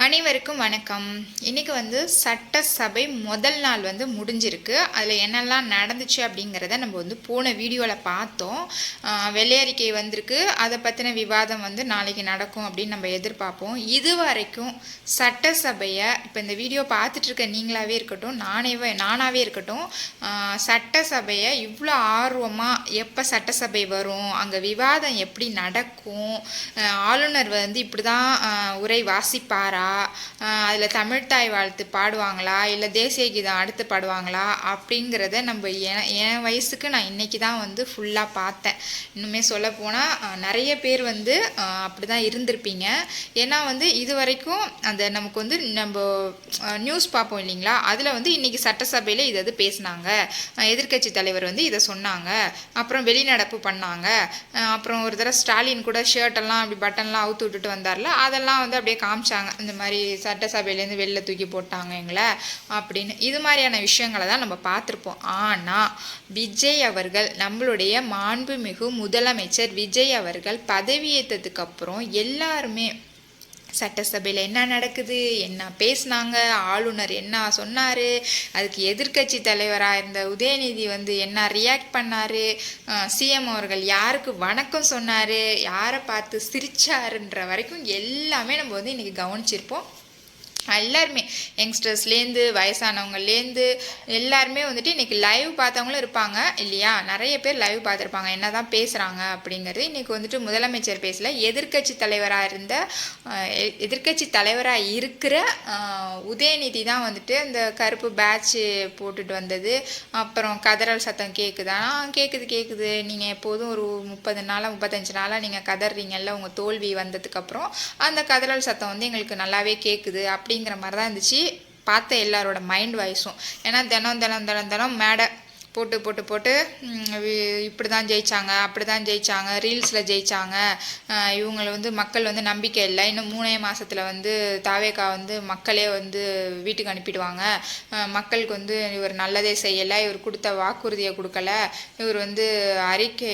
அனைவருக்கும் வணக்கம். இன்னைக்கு சட்டசபை முதல் நாள் முடிஞ்சிருக்கு. அதில் என்னெல்லாம் நடந்துச்சு அப்படிங்கிறத நம்ம போன வீடியோவில் பார்த்தோம். வெள்ளை அறிக்கை வந்திருக்கு. அதை பற்றின விவாதம் நாளைக்கு நடக்கும் அப்படின்னு நம்ம எதிர்பார்ப்போம். இது வரைக்கும் சட்டசபையை இப்போ இந்த வீடியோ பார்த்துட்டு இருக்க நீங்களாகவே இருக்கட்டும், நானாகவே இருக்கட்டும், சட்டசபையை இவ்வளோ ஆர்வமாக எப்போ சட்டசபை வரும், அங்கே விவாதம் எப்படி நடக்கும், ஆளுநர் இப்படி தான் உரை வாசிப்பாரா, அதில் தமிழ்தாய் வாழ்த்து பாடுவாங்களா இல்லை தேசிய கீதம் அடுத்து பாடுவாங்களா அப்படிங்கிறத நம்ம என் வயசுக்கு நான் இன்றைக்கி தான் ஃபுல்லாக பார்த்தேன். இன்னுமே சொல்லப்போனால் நிறைய பேர் அப்படி தான் இருந்திருப்பீங்க. ஏன்னா இது வரைக்கும் அந்த நமக்கு நம்ம நியூஸ் பார்ப்போம் இல்லைங்களா, அதில் இன்றைக்கி சட்டசபையில் இது பேசினாங்க, எதிர்க்கட்சி தலைவர் இதை சொன்னாங்க, அப்புறம் வெளிநடப்பு பண்ணாங்க, அப்புறம் ஒரு தடவை ஸ்டாலின் கூட ஷர்ட்டெல்லாம் அப்படி பட்டன்லாம் அவுத்து விட்டுட்டு வந்தார்ல, அதெல்லாம் அப்படியே காமிச்சாங்க. இந்த மாதிரி சட்டசபையிலேருந்து வெளில தூக்கி போட்டாங்க எங்களை அப்படின்னு. இது மாதிரியான விஷயங்களை தான் நம்ம பார்த்துருப்போம். ஆனால் விஜய் அவர்கள், நம்மளுடைய மாண்புமிகு முதலமைச்சர் விஜய் அவர்கள் பதவியேற்றதுக்கு அப்புறம் எல்லாருமே சட்டசபையில் என்ன நடக்குது, என்ன பேசினாங்க, ஆளுநர் என்ன சொன்னார், அதுக்கு எதிர்க்கட்சி தலைவராக இருந்த உதயநிதி என்ன ரியாக்ட் பண்ணார், சிஎம் அவர்கள் யாருக்கு வணக்கம் சொன்னார், யாரை பார்த்து சிரிச்சாருன்ற வரைக்கும் எல்லாமே நம்ம இன்றைக்கி கவனிச்சிருப்போம். எல்லாருமே யங்ஸ்டர்ஸ்லேருந்து வயசானவங்கலேருந்து எல்லாருமே இன்றைக்கி லைவ் பார்த்தவங்களும் இருப்பாங்க இல்லையா. நிறைய பேர் லைவ் பார்த்துருப்பாங்க என்ன தான் பேசுகிறாங்க அப்படிங்கிறது. இன்றைக்கி முதலமைச்சர் பேசல, எதிர்க்கட்சி தலைவராக இருக்கிற உதயநிதி தான் இந்த கருப்பு பேட்ச் போட்டுட்டு வந்தது. அப்புறம் கதறல் சத்தம் கேட்குதா, கேட்குது, நீங்கள் எப்போதும் ஒரு 35 நாளாக நீங்கள் கதறீங்கல்ல, உங்கள் தோல்வி வந்ததுக்கப்புறம் அந்த கதறல் சத்தம் எங்களுக்கு நல்லாவே கேட்குது அப்படிங்கிற மாதிரி தான் இருந்துச்சு பார்த்த எல்லாரோட மைண்ட் வாய்ஸும். ஏன்னா தினம் மேடை போட்டு இப்படி தான் ஜெயித்தாங்க, அப்படி தான் ஜெயித்தாங்க, ரீல்ஸில் ஜெயித்தாங்க, இவங்களை மக்கள் நம்பிக்கை இல்லை, இன்னும் 3 மாதத்தில் தாவேக்கா மக்களே வீட்டுக்கு அனுப்பிடுவாங்க, மக்களுக்கு இவர் நல்லதே செய்யலை, இவர் கொடுத்த வாக்குறுதியை கொடுக்கல, இவர் அறிக்கை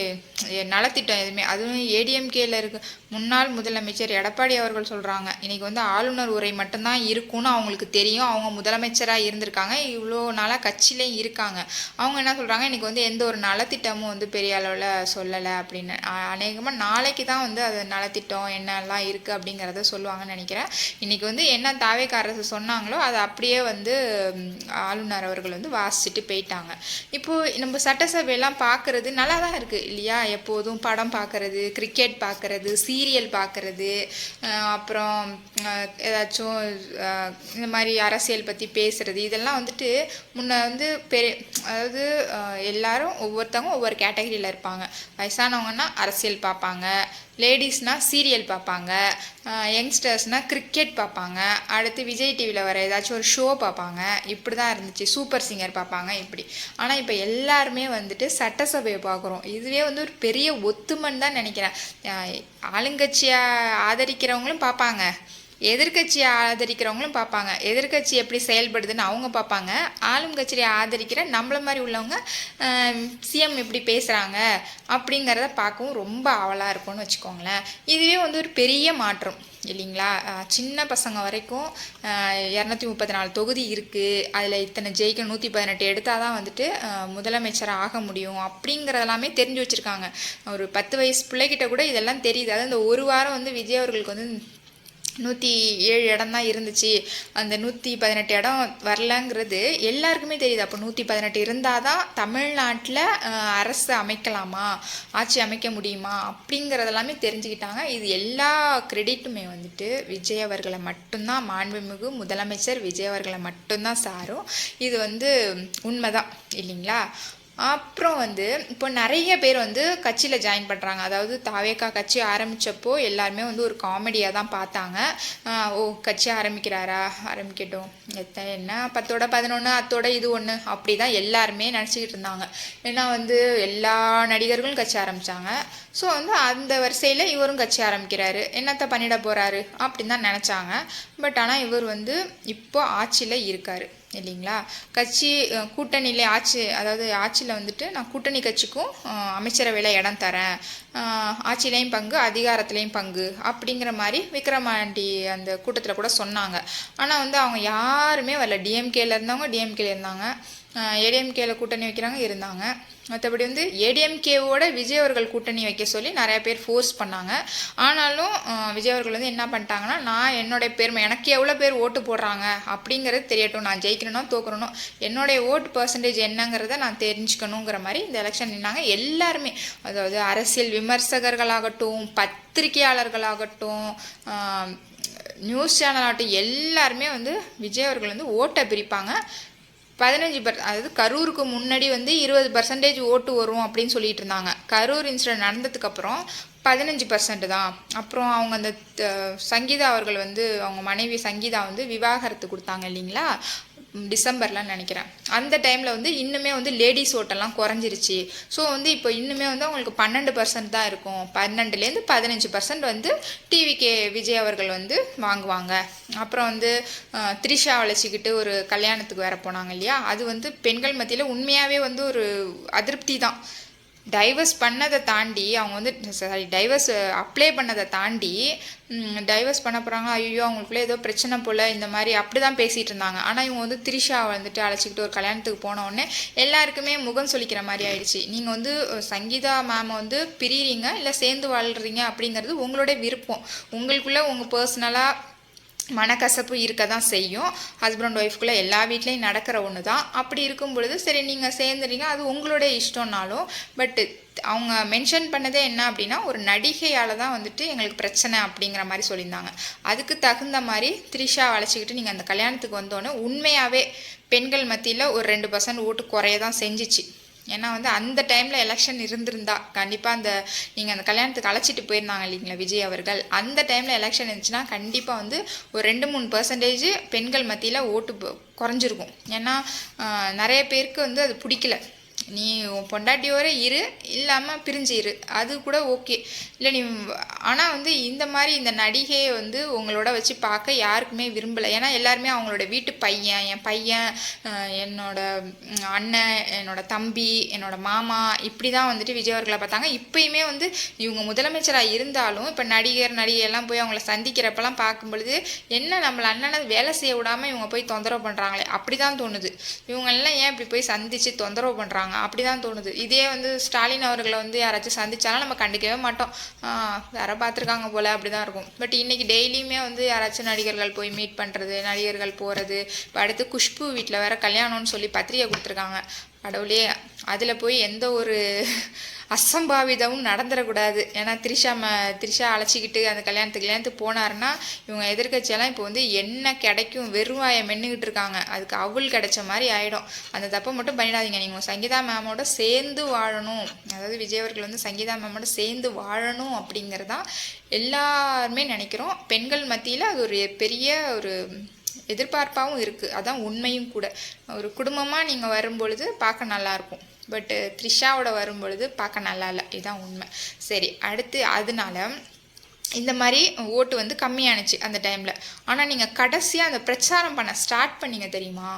நலத்திட்டம் எதுவுமே, அதுவும் ஏடிஎம்கேல இருக்கு முன்னாள் முதலமைச்சர் எடப்பாடி அவர்கள் சொல்கிறாங்க, இன்றைக்கி ஆளுநர் உரை மட்டும்தான் இருக்கும்னு அவங்களுக்கு தெரியும். அவங்க முதலமைச்சராக இருந்திருக்காங்க, இவ்வளோ நாளாக கட்சியிலையும் இருக்காங்க. அவங்க என்ன சொல்கிறாங்க, இன்றைக்கி எந்த ஒரு நலத்திட்டமும் பெரிய அளவில் சொல்லலை அப்படின்னு. அநேகமாக நாளைக்கு தான் அது நலத்திட்டம் என்னெல்லாம் இருக்குது அப்படிங்கிறத சொல்லுவாங்கன்னு நினைக்கிறேன். இன்றைக்கி என்ன தாவேக்கா அரசு சொன்னாங்களோ அதை அப்படியே ஆளுநர் அவர்கள் வாசிச்சுட்டு போயிட்டாங்க. இப்போது நம்ம சட்டசபையெல்லாம் பார்க்குறது நல்லா தான் இருக்குது இல்லையா. எப்போதும் படம் பார்க்குறது, கிரிக்கெட் பார்க்குறது, சீரியல் பார்க்குறது, அப்புறம் ஏதாச்சும் இந்த மாதிரி அரசியல் பற்றி பேசுகிறது, இதெல்லாம் முன்ன அதாவது எல்லாரும் ஒவ்வொருத்தவங்க ஒவ்வொரு கேட்டகரியில் இருப்பாங்க. வயசானவங்கன்னா அரசியல் பார்ப்பாங்க, லேடிஸ்னால் சீரியல் பார்ப்பாங்க, யங்ஸ்டர்ஸ்னால் கிரிக்கெட் பார்ப்பாங்க, அடுத்து விஜய் டிவியில் வர ஏதாச்சும் ஒரு ஷோ பார்ப்பாங்க. இப்படி தான் இருந்துச்சு. சூப்பர் சிங்கர் பார்ப்பாங்க இப்படி. ஆனால் இப்போ எல்லாருமே சட்டசபையை பார்க்குறோம். இதுவே ஒரு பெரிய ஒத்துமைன்னு தான் நினைக்கிறேன். ஆளுங்கட்சியை ஆதரிக்கிறவங்களும் பார்ப்பாங்க, எதிர்கட்சியை ஆதரிக்கிறவங்களும் பார்ப்பாங்க, எதிர்கட்சி எப்படி செயல்படுதுன்னு அவங்க பார்ப்பாங்க, ஆளுங்கட்சியை ஆதரிக்கிற நம்மள மாதிரி உள்ளவங்க சிஎம் எப்படி பேசுகிறாங்க அப்படிங்கிறத பார்க்கவும் ரொம்ப ஆவலாக இருக்கும்னு வச்சுக்கோங்களேன். இதுவே ஒரு பெரிய மாற்றம் இல்லைங்களா. சின்ன பசங்க வரைக்கும் 234 தொகுதி இருக்குது, அதில் இத்தனை ஜெயிக்க 118 எடுத்தால் தான் முதலமைச்சராக ஆக முடியும் அப்படிங்கிறதெல்லாமே தெரிஞ்சு வச்சுருக்காங்க. ஒரு 10 வயசு பிள்ளைகிட்ட கூட இதெல்லாம் தெரியுது. அது இந்த ஒரு வாரம் விஜய் அவர்களுக்கு 107 இடம் தான் இருந்துச்சு, அந்த 118 இடம் வரலங்கிறது எல்லாருக்குமே தெரியுது. அப்போ 118 இருந்தால் தான் தமிழ்நாட்டில் அரசு அமைக்கலாமா, ஆட்சி அமைக்க முடியுமா அப்படிங்கிறதெல்லாமே தெரிஞ்சுக்கிட்டாங்க. இது எல்லா கிரெடிட்டுமே விஜய் அவர்களை மட்டும்தான், மாண்புமிகு முதலமைச்சர் விஜய் அவர்களை மட்டும்தான் சாரும். இது உண்மைதான் இல்லைங்களா. அப்புறம் இப்போ நிறைய பேர் கட்சியில் ஜாயின் பண்ணுறாங்க. அதாவது தாவேக்கா கட்சி ஆரம்பித்தப்போ எல்லாருமே ஒரு காமெடியாக தான் பார்த்தாங்க. ஓ கட்சி ஆரம்பிக்கிறாரா, ஆரம்பிக்கட்டும், என்ன 10ஓட 11 அத்தோட இது ஒன்று அப்படி தான் எல்லாருமே நினச்சிக்கிட்டு இருந்தாங்க. ஏன்னா எல்லா நடிகர்களும் கட்சி ஆரம்பித்தாங்க. ஸோ அந்த வரிசையில் இவரும் கட்சி ஆரம்பிக்கிறாரு, என்னத்தை பண்ணிட போகிறாரு அப்படின்னு தான் நினச்சாங்க. பட் ஆனால் இவர் இப்போ ஆட்சியில் இருக்கார் இல்லைங்களா. கட்சி கூட்டணியிலே அதாவது ஆட்சியில் நான் கூட்டணி கட்சிக்கும் அமைச்சரவையில் இடம் தரேன், ஆட்சியிலையும் பங்கு அதிகாரத்துலேயும் பங்கு அப்படிங்கிற மாதிரி விக்ரமாண்டி அந்த கூட்டத்தில் கூட சொன்னாங்க. ஆனால் வந்து அவங்க யாருமே வரல. டிஎம்கேல இருந்தவங்க டிஎம்கேல இருந்தாங்க, ஏடிஎம்கேல கூட்டணி வைக்கிறாங்க இருந்தாங்க. மற்றபடி வந்து ஏடிஎம்கேவோட விஜய் அவர்கள் கூட்டணி வைக்க சொல்லி நிறைய பேர் ஃபோர்ஸ் பண்ணாங்க. ஆனாலும் விஜய் அவர்கள் வந்து என்ன பண்ணிட்டாங்கன்னா, நான் என்னுடைய பெருமை, எனக்கு எவ்வளோ பேர் ஓட்டு போடுறாங்க அப்படிங்கிறது தெரியட்டும், நான் ஜெயிக்கணும் தோக்கணும், என்னுடைய ஓட்டு பர்சன்டேஜ் என்னங்கிறத நான் தெரிஞ்சுக்கணுங்கிற மாதிரி இந்த எலெக்ஷன் நின்னாங்க எல்லாருமே. அதாவது அரசியல் விமர்சகர்களாகட்டும், பத்திரிகையாளர்களாகட்டும், நியூஸ் சேனல் ஆகட்டும், எல்லாருமே வந்து விஜய் அவர்கள் வந்து ஓட்டை பிரிப்பாங்க. 15%, அதாவது கரூருக்கு முன்னாடி வந்து 20% ஓட்டு வரும் அப்படின்னு சொல்லிட்டு இருந்தாங்க. கரூர் இன்சிடென்ட் நடந்ததுக்கப்புறம் 15% தான். அப்புறம் அவங்க அந்த சங்கீதா அவர்கள் வந்து அவங்க மனைவி சங்கீதா வந்து விவாகரத்து கொடுத்தாங்க இல்லைங்களா, டிசம்பரில் நினைக்கிறேன். அந்த டைமில் வந்து இன்னுமே வந்து லேடிஸ் ஓட்டெல்லாம் குறைஞ்சிருச்சு. ஸோ வந்து இப்போ இன்னுமே வந்து அவங்களுக்கு 12% தான் இருக்கும். 12லேருந்து 15% வந்து டிவிகே விஜய் அவர்கள் வந்து வாங்குவாங்க. அப்புறம் வந்து த்ரிஷா வளைச்சிக்கிட்டு ஒரு கல்யாணத்துக்கு வேற போனாங்க இல்லையா, அது வந்து பெண்கள் மத்தியில் உண்மையாகவே வந்து ஒரு அதிருப்தி தான். டைவர்ஸ் பண்ணதை தாண்டி அவங்க வந்து டைவர்ஸ் அப்ளை பண்ணதை தாண்டி டைவர்ஸ் பண்ண போகிறாங்க, ஐயோ அவங்களுக்குள்ளே ஏதோ பிரச்சனை போல் இந்த மாதிரி அப்படி தான் பேசிகிட்டு இருந்தாங்க. ஆனால் இவங்க வந்து த்ரிஷா வந்துட்டு அழைச்சிக்கிட்டு ஒரு கல்யாணத்துக்கு போனோடனே எல்லாருக்குமே முகம் சொல்லிக்கிற மாதிரி ஆயிடுச்சு. நீங்கள் வந்து சங்கீதா மேமை வந்து பிரிகிறீங்க இல்லை சேர்ந்து வாழ்கிறீங்க அப்படிங்கிறது உங்களோட விருப்பம். உங்களுக்குள்ளே உங்கள் பர்சனலாக மனக்கசப்பு இருக்க தான் செய்யும். ஹஸ்பண்ட் ஒய்ஃப்குள்ளே எல்லா வீட்லேயும் நடக்கிற ஒன்று தான். அப்படி இருக்கும் பொழுது சரி நீங்கள் சேர்ந்துறீங்க, அது உங்களுடைய இஷ்டம்னாலும், பட்டு அவங்க மென்ஷன் பண்ணதே என்ன அப்படின்னா, ஒரு நடிகையால் தான் வந்துட்டு எங்களுக்கு பிரச்சனை அப்படிங்கிற மாதிரி சொல்லியிருந்தாங்க. அதுக்கு தகுந்த மாதிரி த்ரிஷா வளைச்சிக்கிட்டு நீங்கள் அந்த கல்யாணத்துக்கு வந்தோன்னே உண்மையாகவே பெண்கள் மத்தியில் ஒரு 2% ஓட்டு குறைய தான் செஞ்சிச்சு. ஏன்னா வந்து அந்த டைமில் எலெக்ஷன் இருந்திருந்தா கண்டிப்பாக அந்த நீங்கள் அந்த கல்யாணத்துக்கு அழைச்சிட்டு போயிருந்தாங்க இல்லைங்களா விஜய் அவர்கள், அந்த டைமில் எலெக்ஷன் இருந்துச்சுன்னா கண்டிப்பாக வந்து ஒரு 2-3% பெண்கள் மத்தியில் ஓட்டு குறைஞ்சிருக்கும். ஏன்னா நிறைய பேருக்கு வந்து அது பிடிக்கல. நீ பொண்டாட்டியோட இரு, இல்லாமல் பிரிஞ்சு இரு, அது கூட ஓகே இல்லை நீ. ஆனால் வந்து இந்த மாதிரி இந்த நடிகையை வந்து உங்களோட வச்சு பார்க்க யாருக்குமே விரும்பலை. ஏன்னா எல்லாருமே அவங்களோட வீட்டு பையன், என் பையன், என்னோட அண்ணன், என்னோட தம்பி, என்னோட மாமா, இப்படி தான் வந்துட்டு விஜய் அவர்களை பார்த்தாங்க. இப்பயுமே வந்து இவங்க முதலமைச்சராக இருந்தாலும் இப்போ நடிகையெல்லாம் போய் அவங்கள சந்திக்கிறப்பெல்லாம் பார்க்கும் பொழுது என்ன நம்மளை அண்ணனை வேலை செய்ய விடாமல் இவங்க போய் தொந்தரவு பண்ணுறாங்களே அப்படி தான் தோணுது. இவங்கெல்லாம் ஏன் இப்படி போய் சந்தித்து தொந்தரவு பண்ணுறாங்க அப்படி தான் தோணுது. இதே வந்து ஸ்டாலின் அவர்களை வந்து யாராச்சும் சந்திச்சாலும் நம்ம கண்டுக்கவே மாட்டோம், யாரை பார்த்துருக்காங்க போல் அப்படி தான் இருக்கும். பட் இன்றைக்கி டெய்லியுமே வந்து யாராச்சும் நடிகர்கள் போய் மீட் பண்ணுறது, நடிகர்கள் போகிறது. இப்போ அடுத்து குஷ்பு வீட்டில் வேறு கல்யாணம்னு சொல்லி பத்திரிகை கொடுத்துருக்காங்க. கடவுளே, அதில் போய் எந்த ஒரு அசம்பாவிதமும் நடந்துடக்கூடாது. ஏன்னா த்ரிஷா அழைச்சிக்கிட்டு அந்த கல்யாணத்துக்கு போனாருன்னா இவங்க எதிர்கட்சியெல்லாம் இப்போ வந்து என்ன கிடைக்கும் வெறுவாயை மென்னுக்கிட்டு இருக்காங்க, அதுக்கு அவள் கிடைச்ச மாதிரி ஆகிடும். அந்த தப்பை மட்டும் பண்ணிடாதீங்க. நீங்கள் சங்கீதா மேமோட சேர்ந்து வாழணும், அதாவது விஜய் அவர்கள் வந்து சங்கீதா மேமோட சேர்ந்து வாழணும் அப்படிங்கிறதான் எல்லாருமே நினைக்கிறோம். பெண்கள் மத்தியில் அது ஒரு பெரிய ஒரு எதிர்பார்ப்பாகவும் இருக்குது. அதான் உண்மையும் கூட. ஒரு குடும்பமாக நீங்கள் வரும்பொழுது பார்க்க நல்லாயிருக்கும், பட்டு த்ரிஷாவோட வரும்பொழுது பார்க்க நல்லா இல்லை, இதுதான் உண்மை. சரி, அடுத்து அதனால இந்த மாதிரி ஓட்டு வந்து கம்மியானுச்சு அந்த டைமில். ஆனால் நீங்கள் கடைசியாக அந்த பிரச்சாரம் பண்ண ஸ்டார்ட் பண்ணிங்க தெரியுமா,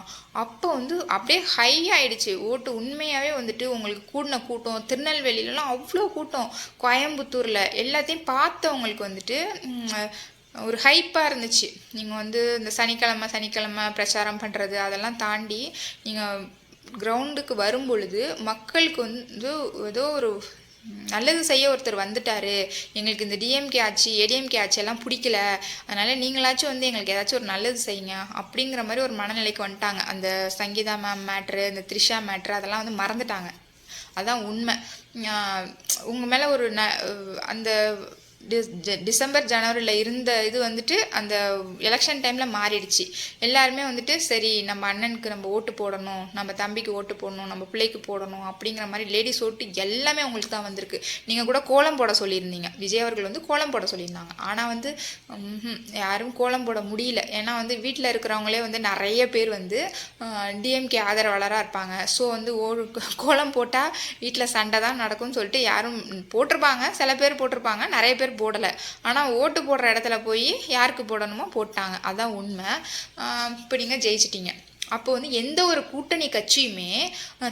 அப்போ வந்து அப்படியே ஹை ஆகிடுச்சு ஓட்டு. உண்மையாகவே வந்துட்டு உங்களுக்கு கூடின கூட்டம், திருநெல்வேலியிலலாம் அவ்வளோ கூட்டம், கோயம்புத்தூரில் எல்லாத்தையும் பார்த்தவங்களுக்கு வந்துட்டு ஒரு ஹைப்பாக இருந்துச்சு. நீங்கள் வந்து இந்த சனிக்கிழமை பிரச்சாரம் பண்ணுறது அதெல்லாம் தாண்டி நீங்கள் கிரவுண்டுக்கு வரும் பொழுது மக்களுக்கு வந்து ஏதோ ஒரு நல்லது செய்ய ஒருத்தர் வந்துட்டார், எங்களுக்கு இந்த டிஎம்கே ஆட்சி ஏடிஎம்கே ஆட்சியெல்லாம் பிடிக்கல, அதனால் நீங்களாச்சும் வந்து எங்களுக்கு ஏதாச்சும் ஒரு நல்லது செய்யுங்க அப்படிங்கிற மாதிரி ஒரு மனநிலைக்கு வந்துட்டாங்க. அந்த சங்கீதா மேம் மேட்ரு, இந்த த்ரிஷா மேட்ரு அதெல்லாம் வந்து மறந்துட்டாங்க. அதான் உண்மை. உங்கள் மேலே ஒரு அந்த டிசம்பர் ஜனவரியில் இருந்த இது வந்துட்டு அந்த எலெக்ஷன் டைமில் மாறிடுச்சு. எல்லாருமே வந்துட்டு சரி நம்ம அண்ணனுக்கு நம்ம ஓட்டு போடணும், நம்ம தம்பிக்கு ஓட்டு போடணும், நம்ம பிள்ளைக்கு போடணும் அப்படிங்கிற மாதிரி லேடிஸ் ஓட்டு எல்லாமே உங்களுக்கு தான் வந்திருக்கு. நீங்கள் கூட கோலம் போட சொல்லியிருந்தீங்க, விஜய் அவர்கள் வந்து கோலம் போட சொல்லியிருந்தாங்க. ஆனால் வந்து யாரும் கோலம் போட முடியல. ஏன்னா வந்து வீட்டில் இருக்கிறவங்களே வந்து நிறைய பேர் வந்து டிஎம்கே ஆதரவாளராக இருப்பாங்க. ஸோ வந்து கோலம் போட்டால் வீட்டில் சண்டை தான் நடக்கும்னு சொல்லிட்டு யாரும் போட்டிருப்பாங்க, சில பேர் போட்டிருப்பாங்க, நிறைய பேர் போடலை. ஆனால் ஓட்டு போடுற இடத்துல போய் யாருக்கு போடணுமோ போட்டாங்க, அதான் உண்மை. இப்போ நீங்கள் ஜெயிச்சிட்டிங்க. அப்போ வந்து எந்த ஒரு கூட்டணி கட்சியுமே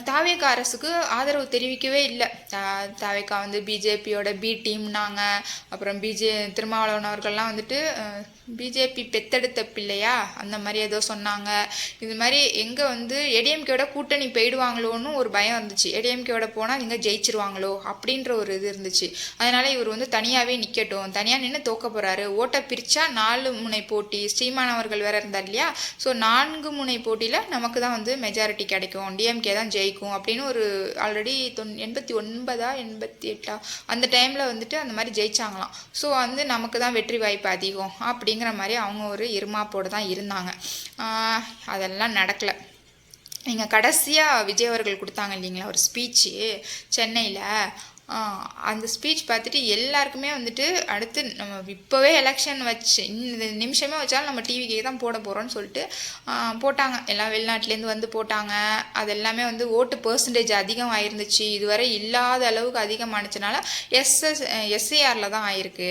தாவேகா அரசுக்கு ஆதரவு தெரிவிக்கவே இல்லை. தாவேகா வந்து பிஜேபியோட பி டீம்னாங்க. அப்புறம் திருமாவளவன் அவர்கள்லாம் வந்துட்டு பிஜேபி பெத்தெடுத்த பிள்ளையா அந்த மாதிரி ஏதோ சொன்னாங்க. இது மாதிரி எங்கே வந்து ஏடிஎம்கேயோட கூட்டணி போயிடுவாங்களோன்னு ஒரு பயம் இருந்துச்சு. ஏடிஎம்கேயோட போனால் இங்கே ஜெயிச்சிருவாங்களோ அப்படின்ற ஒரு இது இருந்துச்சு. அதனால் இவர் வந்து தனியாகவே நிற்கட்டும், தனியாக நின்று தோக்க போகிறாரு, ஓட்டை பிரித்தா 4 முனை போட்டி, ஸ்ரீமான் அவர்கள் வேறு இருந்தார் இல்லையா, ஸோ 4 முனை போட்டியில் நமக்கு தான் வந்து மெஜாரிட்டி கிடைக்கும், டிஎம்கே தான் ஜெயிக்கும் அப்படின்னு ஒரு ஆல்ரெடி 89 88 அந்த டைமில் வந்துட்டு அந்த மாதிரி ஜெயிச்சாங்களாம். ஸோ வந்து நமக்கு தான் வெற்றி வாய்ப்பு அதிகம் அப்படிங்கிற மாதிரி அவங்க ஒரு இருமாப்போடு தான் இருந்தாங்க. அதெல்லாம் நடக்கலை. நீங்கள் கடைசியாக விஜய் அவர்கள் கொடுத்தாங்க இல்லைங்களா ஒரு ஸ்பீச்சு சென்னையில், அந்த ஸ்பீச் பார்த்துட்டு எல்லாருக்குமே வந்துட்டு அடுத்து நம்ம இப்போவே எலெக்ஷன் வச்சு இந்த நிமிஷமே வச்சாலும் நம்ம டிவிக்கே தான் போட போகிறோன்னு சொல்லிட்டு போட்டாங்க. எல்லாம் வெளிநாட்டிலேருந்து வந்து போட்டாங்க. அது எல்லாமே வந்து ஓட்டு பர்சன்டேஜ் அதிகம் ஆயிருந்துச்சு. இதுவரை இல்லாத அளவுக்கு அதிகமானுச்சுனால எஸ்ஏஆரில் தான் ஆயிருக்கு.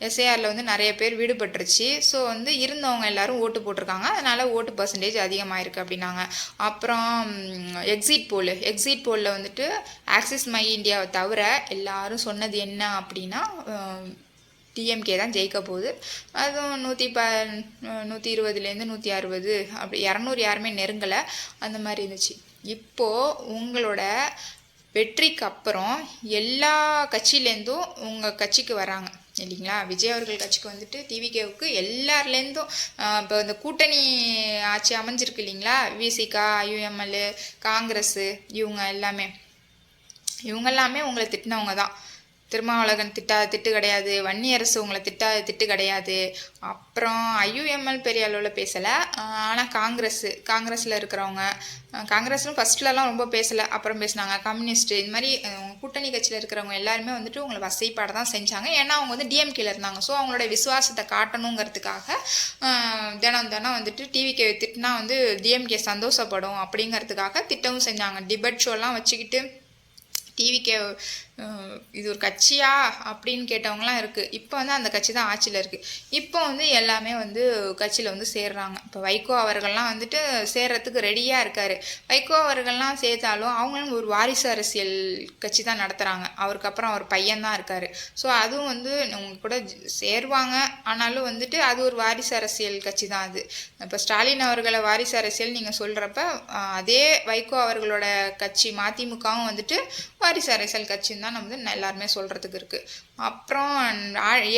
எஸ்ஏஆரில் வந்து நிறைய பேர் விடுபட்டுருச்சு. ஸோ வந்து இருந்தவங்க எல்லாரும் ஓட்டு போட்டிருக்காங்க, அதனால் ஓட்டு பர்சன்டேஜ் அதிகமாயிருக்கு அப்படின்னாங்க. அப்புறம் எக்ஸிட் போலில் வந்துட்டு ஆக்சிஸ் மை இந்தியாவை தவிர எல்லாரும் சொன்னது என்ன அப்படின்னா டிஎம்கே தான் ஜெயிக்க போகுது, அதுவும் 120லேருந்து 160 அப்படி 200 யாருமே நெருங்கலை அந்த மாதிரி இருந்துச்சு. இப்போது உங்களோட வெற்றிக்கு அப்புறம் எல்லா கட்சியிலேருந்தும் உங்கள் கட்சிக்கு வராங்க இல்லைங்களா. விஜய் அவர்கள் கட்சிக்கு வந்துட்டு டிவிகேவுக்கு எல்லாருலேருந்தும் இப்போ இந்த கூட்டணி ஆட்சி அமைஞ்சிருக்கு இல்லைங்களா, விசிகா, ஐயுஎம்எல், காங்கிரஸ், இவங்கெல்லாமே உங்களை திட்டினவங்க தான். திருமாவளவன் திட்டாத திட்டு கிடையாது, வன்னியரசு உங்களை திட்டாத திட்டு கிடையாது. அப்புறம் ஐயுஎம்எல் பெரிய அளவில் பேசலை, ஆனால் காங்கிரஸில் இருக்கிறவங்க, காங்கிரஸ்னு ஃபஸ்ட்லலாம் ரொம்ப பேசலை, அப்புறம் பேசினாங்க. கம்யூனிஸ்ட்டு, இது மாதிரி கூட்டணி கட்சியில் இருக்கிறவங்க எல்லாருமே வந்துட்டு உங்களை வசைப்பாடு தான் செஞ்சாங்க. ஏன்னா அவங்க வந்து டிஎம்கேல இருந்தாங்க. ஸோ அவங்களோட விசுவாசத்தை காட்டணுங்கிறதுக்காக தினம் வந்துட்டு டிவிக்கு திட்டினா வந்து டிஎம்கே சந்தோஷப்படும் அப்படிங்கிறதுக்காக திட்டமும் செஞ்சாங்க. டிபேட் ஷோலாம் வச்சுக்கிட்டு டிவிக்கே இது ஒரு கட்சியா அப்படின்னு கேட்டவங்களாம் இருக்குது. இப்போ வந்து அந்த கட்சி தான் ஆட்சியில் இருக்குது. இப்போ வந்து எல்லாமே வந்து கட்சியில் வந்து சேர்றாங்க. இப்போ வைகோ அவர்கள்லாம் வந்துட்டு சேர்றதுக்கு ரெடியாக இருக்கார். வைகோ அவர்கள்லாம் சேர்த்தாலும் அவங்களும் ஒரு வாரிசு அரசியல் கட்சி தான் நடத்துகிறாங்க. அவருக்கு அப்புறம் அவர் பையன்தான் இருக்கார். ஸோ அதுவும் வந்து அவங்க கூட சேருவாங்க. ஆனாலும் வந்துட்டு அது ஒரு வாரிசு அரசியல் கட்சி தான். அது இப்போ ஸ்டாலின் அவர்களை வாரிசு அரசியல் நீங்கள் சொல்கிறப்ப அதே வைகோ அவர்களோட கட்சி மதிமுகவும் வந்துட்டு வாரிசு அரசியல் கட்சின்னு தான் நம்ம வந்து எல்லாருமே சொல்கிறதுக்கு இருக்குது. அப்புறம்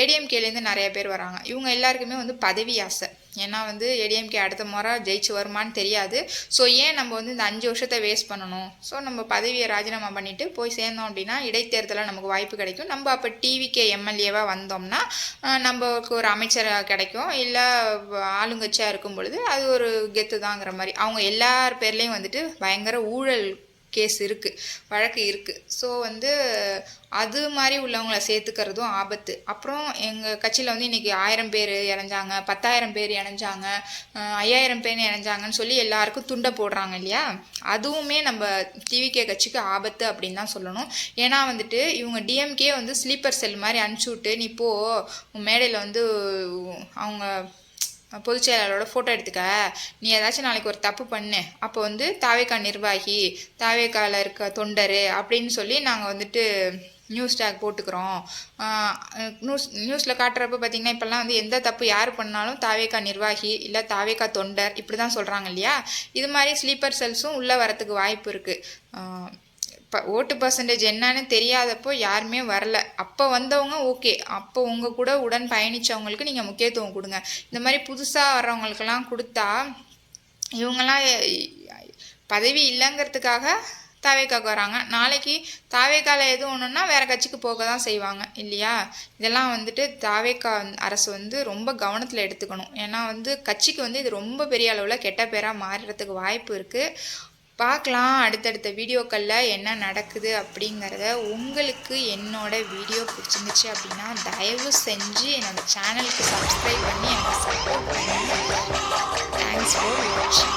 ஏடிஎம்கேலேருந்து நிறைய பேர் வராங்க. இவங்க எல்லாருக்குமே வந்து பதவி ஆசை. ஏன்னா வந்து ஏடிஎம்கே அடுத்த முறை ஜெயிச்சு வருமானு தெரியாது. ஸோ ஏன் நம்ம வந்து இந்த 5 வருஷத்தை வேஸ்ட் பண்ணணும், ஸோ நம்ம பதவியை ராஜினாமா பண்ணிவிட்டு போய் சேர்ந்தோம் அப்படின்னா இடைத்தேர்தலில் நமக்கு வாய்ப்பு கிடைக்கும். நம்ம அப்போ டிவிகே எம்எல்ஏவாக வந்தோம்னா நம்மளுக்கு ஒரு அமைச்சராக கிடைக்கும், இல்லை ஆளுங்கட்சியாக இருக்கும் பொழுது அது ஒரு கெத்து தாங்கிற மாதிரி. அவங்க எல்லார் பேர்லேயும் வந்துட்டு பயங்கர ஊழல் கேஸ் இருக்குது, வழக்கு இருக்குது. ஸோ வந்து அது மாதிரி உள்ளவங்களை சேர்த்துக்கிறதும் ஆபத்து. அப்புறம் எங்கள் கட்சியில் வந்து இன்றைக்கி 1000 பேர் இறஞ்சாங்க, 10,000 பேர் இறஞ்சாங்க, 5000 பேர் இறஞ்சாங்கன்னு சொல்லி எல்லாருக்கும் துண்டை போடுறாங்க இல்லையா. அதுவுமே நம்ம டிவிகே கட்சிக்கு ஆபத்து அப்படின்னு தான் சொல்லணும். ஏன்னா வந்துட்டு இவங்க டிஎம்கே வந்து ஸ்லீப்பர் செல் மாதிரி அனுப்பிச்சி விட்டு நீ போ மேடையில் வந்து அவங்க பொதுச் செயலாளரோட ஃபோட்டோ எடுத்துக்க, நீ ஏதாச்சும் நாளைக்கு ஒரு தப்பு பண்ணு, அப்போ வந்து தாவேகா நிர்வாகி, தாவேகாவில் இருக்க தொண்டர் அப்படின்னு சொல்லி நாங்கள் வந்துட்டு நியூஸ் டேக் போட்டுக்கிறோம். நியூஸில் காட்டுறப்ப பார்த்திங்கன்னா இப்போல்லாம் வந்து எந்த தப்பு யார் பண்ணாலும் தாவேகா நிர்வாகி இல்லை தாவேகா தொண்டர் இப்படி தான் சொல்கிறாங்க இல்லையா. இது மாதிரி ஸ்லீப்பர் செல்ஸும் உள்ளே வரத்துக்கு வாய்ப்பு இருக்குது. ஓட்டு பர்சன்டேஜ் என்னன்னு தெரியாதப்போ யாருமே வரல. அப்போ வந்தவங்க ஓகே, அப்போ உங்கள் கூட உடன் பயணித்தவங்களுக்கு நீங்கள் முக்கியத்துவம் கொடுங்க. இந்த மாதிரி புதுசாக வர்றவங்களுக்கெல்லாம் கொடுத்தா இவங்கெல்லாம் பதவி இல்லைங்கிறதுக்காக தாவேக்காவுக்கு வராங்க. நாளைக்கு தாவேக்காவில் எதுவும் ஒன்றுன்னா வேறு கட்சிக்கு போக தான் செய்வாங்க இல்லையா. இதெல்லாம் வந்துட்டு தாவேக்கா அரசு வந்து ரொம்ப கவனத்தில் எடுத்துக்கணும். ஏன்னா வந்து கட்சிக்கு வந்து இது ரொம்ப பெரிய அளவில் கெட்ட பேராக மாறுறதுக்கு வாய்ப்பு இருக்குது. பார்க்கலாம் அடுத்தடுத்த வீடியோக்களில் என்ன நடக்குது அப்படிங்கிறத. உங்களுக்கு என்னோட வீடியோ பிடிச்சிருந்துச்சு அப்படின்னா தயவு செஞ்சு என்னோடய சேனலுக்கு சப்ஸ்கிரைப் பண்ணி எனக்கு சப்போர்ட் பண்ணுங்கள். தேங்க்ஸ் ஃபார் வாட்சிங்.